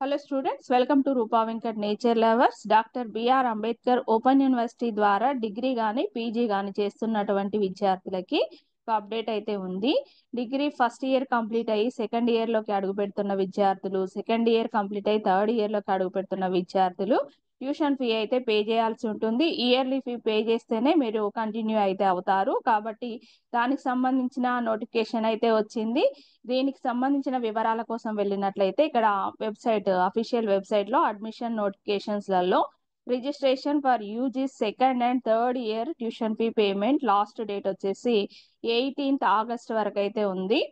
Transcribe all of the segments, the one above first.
Hello students, welcome to Rupa Venkat nature lovers. Doctor B R Ambedkar open university ద్వారా degree కానీ PG కానీ చేస్తున్నటువంటి విద్యార్థులకి ఒక అప్డేట్ అయితే ఉంది. డిగ్రీ ఫస్ట్ ఇయర్ కంప్లీట్ అయ్యి సెకండ్ ఇయర్లోకి అడుగు పెడుతున్న విద్యార్థులు, సెకండ్ ఇయర్ కంప్లీట్ అయ్యి థర్డ్ ఇయర్లోకి అడుగు పెడుతున్న విద్యార్థులు ట్యూషన్ ఫీ అయితే పే చేయాల్సి ఉంటుంది. ఇయర్లీ ఫీ పే చేస్తేనే మీరు కంటిన్యూ అయితే అవుతారు. కాబట్టి దానికి సంబంధించిన నోటిఫికేషన్ అయితే వచ్చింది. దీనికి సంబంధించిన వివరాల కోసం వెళ్ళినట్లయితే ఇక్కడ అఫీషియల్ వెబ్సైట్ లో అడ్మిషన్ నోటిఫికేషన్స్లలో registration for UG second and third year tuition fee payment last date వచ్చేసి 18th ఆగస్ట్ వరకు అయితే ఉంది.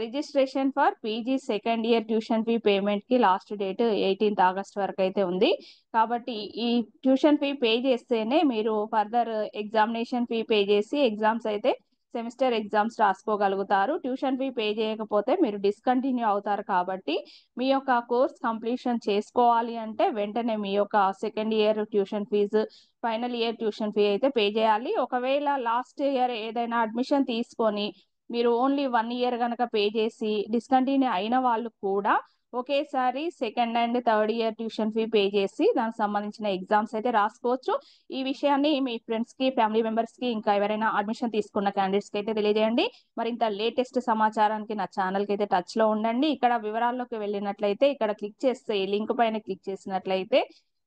Registration for PG second year tuition fee payment కి లాస్ట్ డేట్ 18th ఆగస్ట్ వరకు అయితే ఉంది. కాబట్టి ఈ ట్యూషన్ ఫీ పే చేస్తేనే మీరు ఫర్దర్ ఎగ్జామినేషన్ ఫీ పే చేసి ఎగ్జామ్స్ అయితే సెమిస్టర్ ఎగ్జామ్స్ రాసుకోగలుగుతారు. ట్యూషన్ ఫీ పే చేయకపోతే మీరు డిస్కంటిన్యూ అవుతారు. కాబట్టి మీ యొక్క కోర్స్ కంప్లీషన్ చేసుకోవాలి అంటే వెంటనే మీ యొక్క second year tuition fees, final year tuition fee అయితే పే చేయాలి. ఒకవేళ లాస్ట్ ఇయర్ ఏదైనా అడ్మిషన్ తీసుకొని మీరు ఓన్లీ 1 ఇయర్ కనుక పే చేసి డిస్కంటిన్యూ అయిన వాళ్ళు కూడా ఒకేసారి second and third year tuition fee pay చేసి దానికి సంబంధించిన ఎగ్జామ్స్ అయితే రాసుకోవచ్చు. ఈ విషయాన్ని మీ ఫ్రెండ్స్ కి, ఫ్యామిలీ మెంబర్స్ కి, ఇంకా ఎవరైనా అడ్మిషన్ తీసుకున్న క్యాండిడేట్స్ కి అయితే తెలియజేయండి. మరింత లేటెస్ట్ సమాచారానికి నా ఛానల్ కి అయితే టచ్ లో ఉండండి. ఇక్కడ వివరాల్లోకి వెళ్ళినట్లయితే ఇక్కడ క్లిక్ చేస్తే ఈ లింక్ పైన క్లిక్ చేసినట్లయితే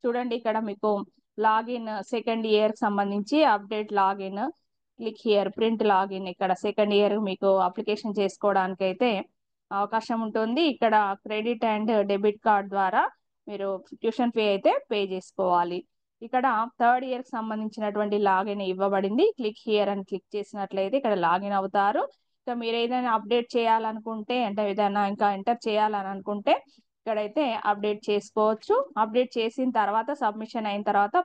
చూడండి, ఇక్కడ మీకు లాగిన్ సెకండ్ ఇయర్ కి సంబంధించి update login, click here print login. ఇక్కడ సెకండ్ ఇయర్ మీకు అప్లికేషన్ చేసుకోవడానికి అయితే అవకాశం ఉంటుంది. ఇక్కడ క్రెడిట్ అండ్ డెబిట్ కార్డ్ ద్వారా మీరు ట్యూషన్ ఫీ అయితే పే చేసుకోవాలి. ఇక్కడ థర్డ్ ఇయర్ కి సంబంధించినటువంటి లాగిన్ ఇవ్వబడింది. క్లిక్ హియర్ అని క్లిక్ చేసినట్లయితే ఇక్కడ లాగిన్ అవుతారు. ఇక మీరు ఏదైనా అప్డేట్ చేయాలనుకుంటే, అంటే ఏదైనా ఇంకా ఎంటర్ చేయాలని అనుకుంటే ఇక్కడైతే అప్డేట్ చేసుకోవచ్చు. అప్డేట్ చేసిన తర్వాత సబ్మిషన్ అయిన తర్వాత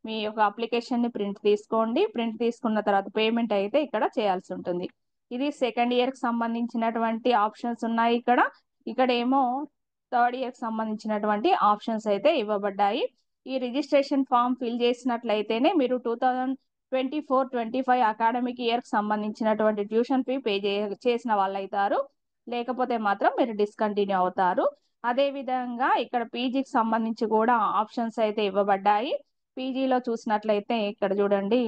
మీ యొక్క అప్లికేషన్ ని ప్రింట్ తీసుకోండి. ప్రింట్ తీసుకున్న తర్వాత పేమెంట్ అయితే ఇక్కడ చేయాల్సి ఉంటుంది. ఇది సెకండ్ ఇయర్ కి సంబంధించినటువంటి ఆప్షన్స్ ఉన్నాయి. ఇక్కడ ఏమో థర్డ్ ఇయర్ కి సంబంధించినటువంటి ఆప్షన్స్ అయితే ఇవ్వబడ్డాయి. ఈ రిజిస్ట్రేషన్ ఫామ్ ఫిల్ చేసినట్లయితేనే మీరు 2024-25 అకాడమిక్ ఇయర్ కి సంబంధించినటువంటి ట్యూషన్ ఫీ పే చేసిన వాళ్ళు అవుతారు. లేకపోతే మాత్రం మీరు డిస్కంటిన్యూ అవుతారు. అదే విధంగా ఇక్కడ పీజీకి సంబంధించి కూడా ఆప్షన్స్ అయితే ఇవ్వబడ్డాయి. పీజీలో చూసినట్లయితే ఇక్కడ చూడండి,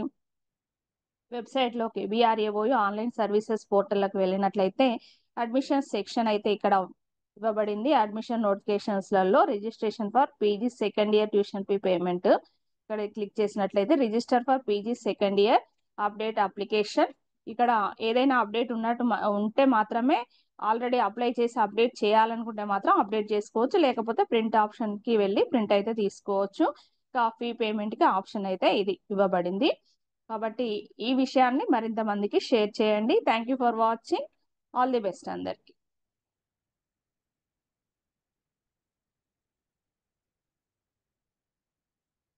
వెబ్సైట్ లోకి బిఆర్ఏఓయు ఆన్లైన్ సర్వీసెస్ పోర్టల్కి వెళ్ళినట్లయితే అడ్మిషన్ సెక్షన్ అయితే ఇక్కడ ఇవ్వబడింది. అడ్మిషన్ నోటిఫికేషన్స్లలో registration for PG second year tuition fee payment ఇక్కడ క్లిక్ చేసినట్లయితే register for PG second year update application. ఇక్కడ ఏదైనా అప్డేట్ ఉంటే మాత్రమే, ఆల్రెడీ అప్లై చేసి అప్డేట్ చేయాలనుకుంటే మాత్రం అప్డేట్ చేసుకోవచ్చు. లేకపోతే ప్రింట్ ఆప్షన్ కి వెళ్ళి ప్రింట్ అయితే తీసుకోవచ్చు. ఫీ పేమెంట్ కి ఆప్షన్ అయితే ఇది ఇవ్వబడింది. కాబట్టి ఈ విషయాన్ని మరింత మందికి షేర్ చేయండి. Thank you for watching. All the best అందరికి.